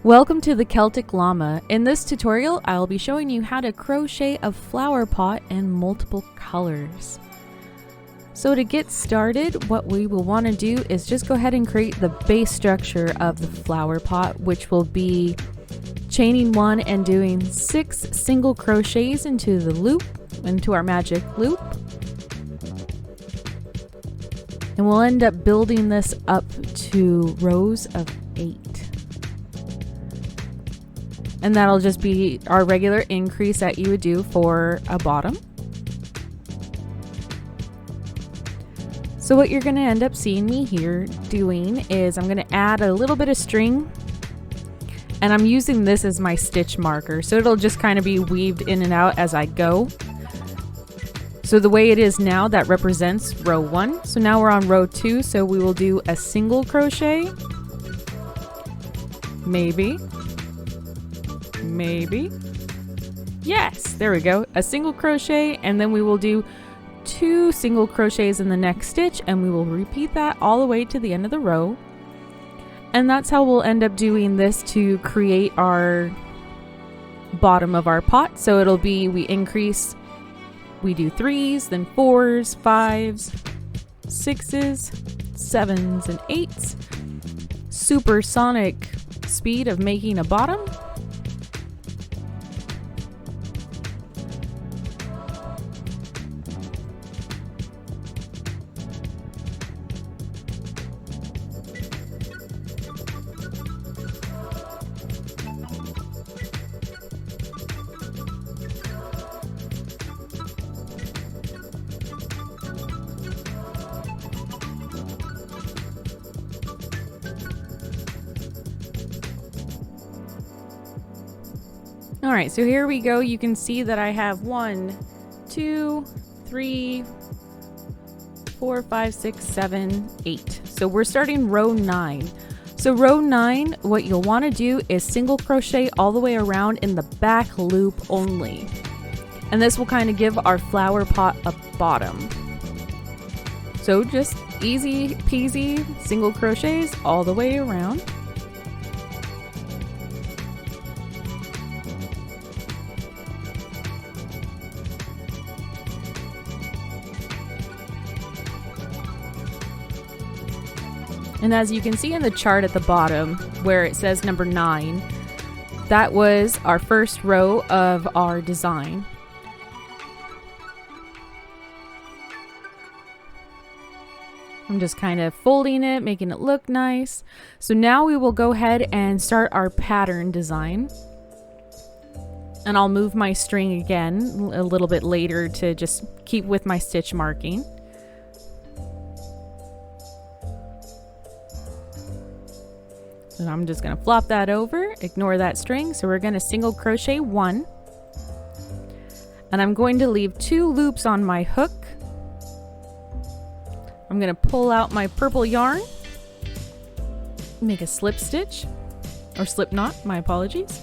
Welcome to the Celtic Llama. In this tutorial, I'll be showing you how to crochet a flower pot in multiple colors. So to get started, what we will want to do is just go ahead and create the base structure of the flower pot, which will be chaining one and doing 6 single crochets into the loop, into our magic loop. And we'll end up building this up to rows of 8. And that'll just be our regular increase that you would do for a bottom. So what you're going to end up seeing me here doing is I'm going to add a little bit of string, and I'm using this as my stitch marker, so it'll just kind of be weaved in and out as I go. So the way it is now, that represents row 1. So now we're on row 2, so we will do a single crochet, maybe, yes, there we go, a single crochet, and then we will do 2 single crochets in the next stitch, and we will repeat that all the way to the end of the row. And that's how we'll end up doing this to create our bottom of our pot. So it'll be, we increase, we do 3s, then 4s, 5s, 6s, 7s, and 8s. Supersonic speed of making a bottom. Alright, so here we go. You can see that I have 1, 2, 3, 4, 5, 6, 7, 8. So we're starting row 9. So row 9, what you'll want to do is single crochet all the way around in the back loop only. And this will kind of give our flower pot a bottom. So just easy peasy single crochets all the way around. And as you can see in the chart at the bottom where it says number 9, that was our first row of our design. I'm just kind of folding it, making it look nice. So now we will go ahead and start our pattern design. And I'll move my string again a little bit later to just keep with my stitch marking. And I'm just going to flop that over, ignore that string. So we're going to single crochet 1. And I'm going to leave 2 loops on my hook. I'm going to pull out my purple yarn, make a slip stitch, or slip knot, my apologies.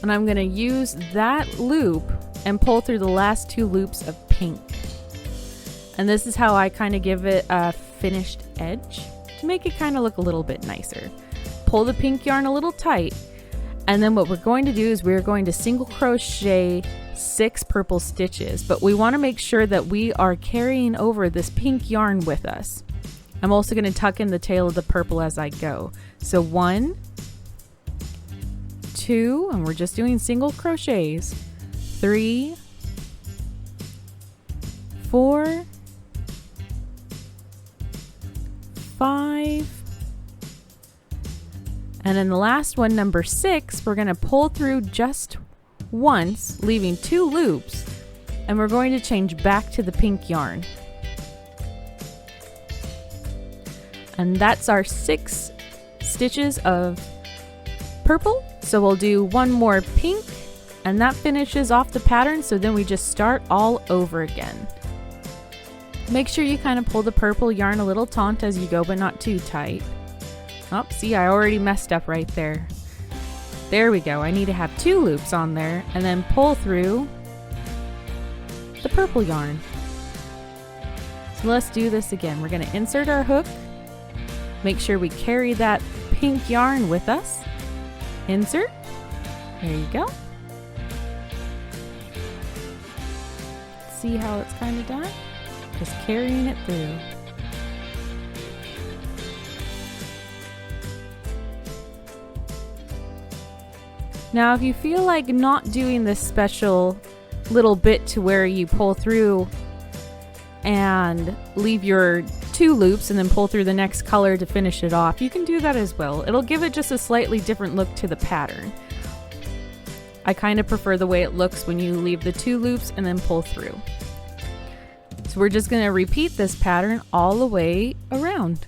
And I'm going to use that loop and pull through the last 2 loops of pink. And this is how I kind of give it a finished edge, to make it kind of look a little bit nicer. Pull the pink yarn a little tight, and then what we're going to do is we're going to single crochet 6 purple stitches, but we want to make sure that we are carrying over this pink yarn with us. I'm also going to tuck in the tail of the purple as I go. So 1, 2, and we're just doing single crochets, 3, 4, 5, and then the last one, number 6, we're going to pull through just once, leaving 2 loops, and we're going to change back to the pink yarn. And that's our 6 stitches of purple. So we'll do 1 more pink, and that finishes off the pattern, so then we just start all over again. Make sure you kind of pull the purple yarn a little taut as you go, but not too tight. Oh, see, I already messed up right there. There we go. I need to have 2 loops on there and then pull through the purple yarn. So let's do this again. We're going to insert our hook, make sure we carry that pink yarn with us. Insert. There you go. See how it's kind of done? Just carrying it through. Now, if you feel like not doing this special little bit to where you pull through and leave your 2 loops and then pull through the next color to finish it off, you can do that as well. It'll give it just a slightly different look to the pattern. I kind of prefer the way it looks when you leave the 2 loops and then pull through. So we're just going to repeat this pattern all the way around.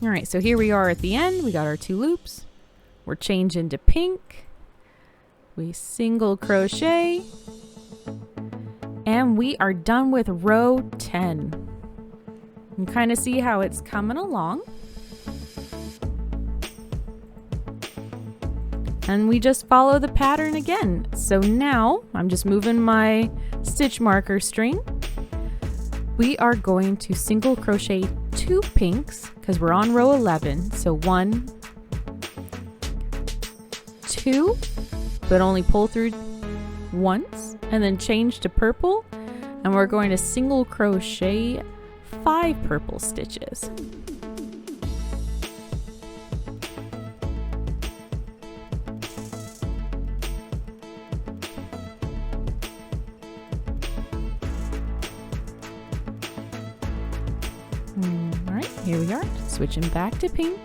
All right, so here we are at the end. We got our 2 loops. We're changing to pink. We single crochet. And we are done with row 10. You can kind of see how it's coming along. And we just follow the pattern again. So now I'm just moving my stitch marker string. We are going to single crochet 2 pinks because we're on row 11. So 1, 2, but only pull through once, and then change to purple. And we're going to single crochet 5 purple stitches. Alright, here we are, switching back to pink.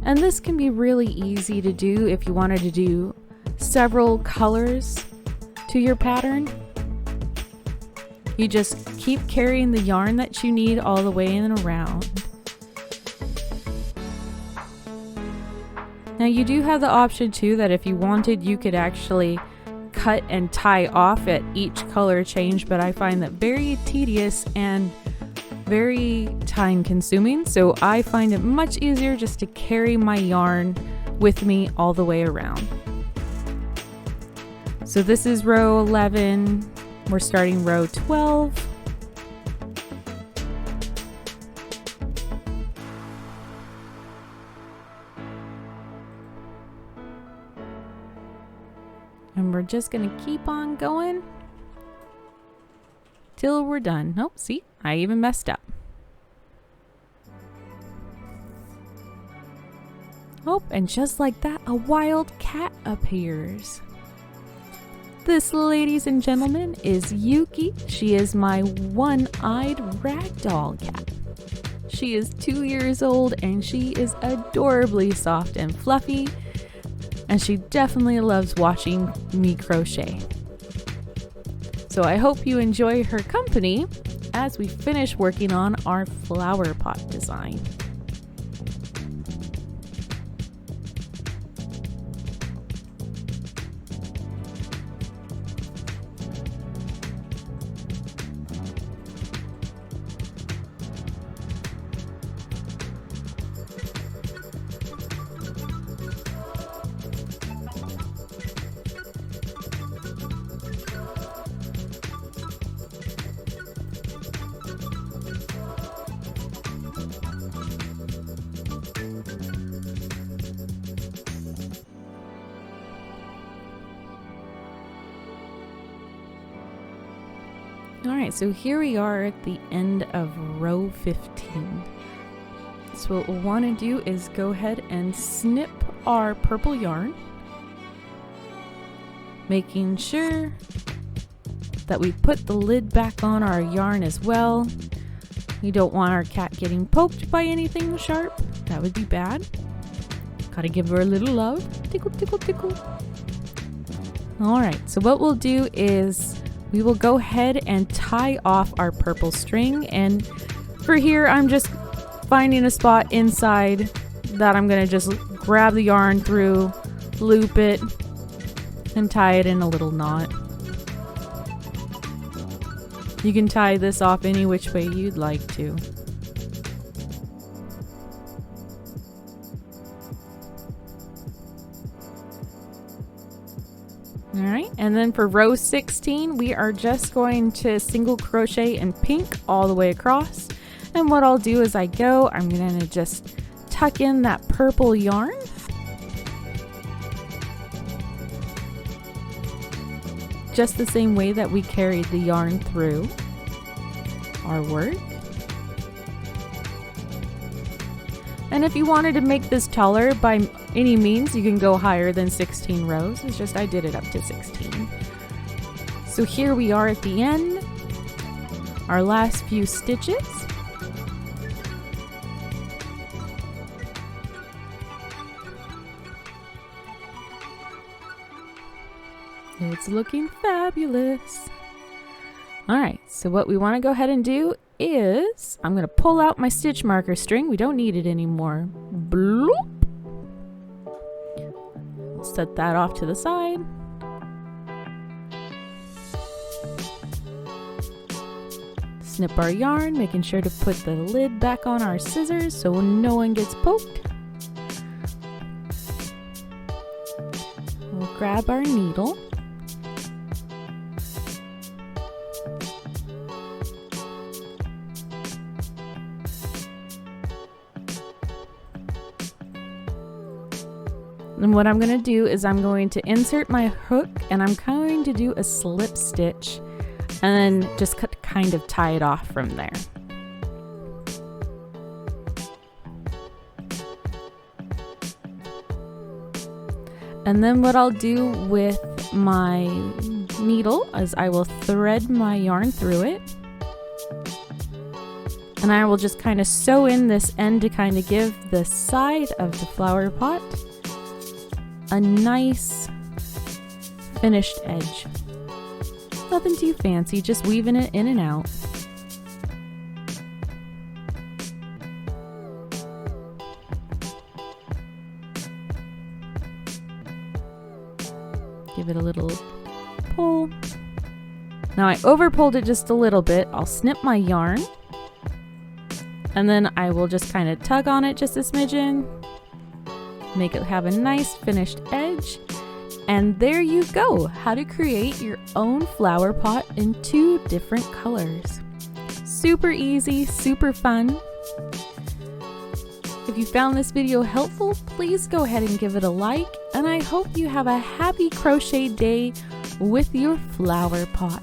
And this can be really easy to do if you wanted to do several colors to your pattern. You just keep carrying the yarn that you need all the way in and around. Now you do have the option too that if you wanted you could actually cut and tie off at each color change, but I find that very tedious and very time consuming, so I find it much easier just to carry my yarn with me all the way around. So this is row 11, we're starting row 12. And we're just gonna keep on going till we're done. Oh, see, I even messed up. Oh, and just like that, a wild cat appears. This, ladies and gentlemen, is Yuki. She is my one-eyed ragdoll cat. She is 2 years old and she is adorably soft and fluffy. And she definitely loves watching me crochet. So I hope you enjoy her company as we finish working on our flower pot design. Alright, so here we are at the end of row 15. So what we'll want to do is go ahead and snip our purple yarn, making sure that we put the lid back on our yarn as well. We don't want our cat getting poked by anything sharp. That would be bad. Gotta give her a little love. Tickle, tickle, tickle. Alright, so what we'll do is we will go ahead and tie off our purple string, and for here I'm just finding a spot inside that I'm gonna just grab the yarn through, loop it, and tie it in a little knot. You can tie this off any which way you'd like to. And then for row 16, we are just going to single crochet in pink all the way across. And what I'll do as I go, I'm going to just tuck in that purple yarn. Just the same way that we carried the yarn through our work. And if you wanted to make this taller by any means, you can go higher than 16 rows. It's just I did it up to 16. So here we are at the end, our last few stitches. It's looking fabulous. All right, so what we want to go ahead and do is I'm going to pull out my stitch marker string. We don't need it anymore. Bloop. Set that off to the side. Snip our yarn, making sure to put the lid back on our scissors so no one gets poked. We'll grab our needle. And what I'm going to do is I'm going to insert my hook and I'm going to do a slip stitch and then just kind of tie it off from there. And then what I'll do with my needle is I will thread my yarn through it. And I will just kind of sew in this end to kind of give the side of the flower pot a nice finished edge. Nothing too fancy, just weaving it in and out. Give it a little pull. Now I over pulled it just a little bit. I'll snip my yarn and then I will just kind of tug on it just a smidgen. Make it have a nice finished edge. And there you go, how to create your own flower pot in 2 different colors. Super easy, super fun. If you found this video helpful, please go ahead and give it a like, and I hope you have a happy crochet day with your flower pot.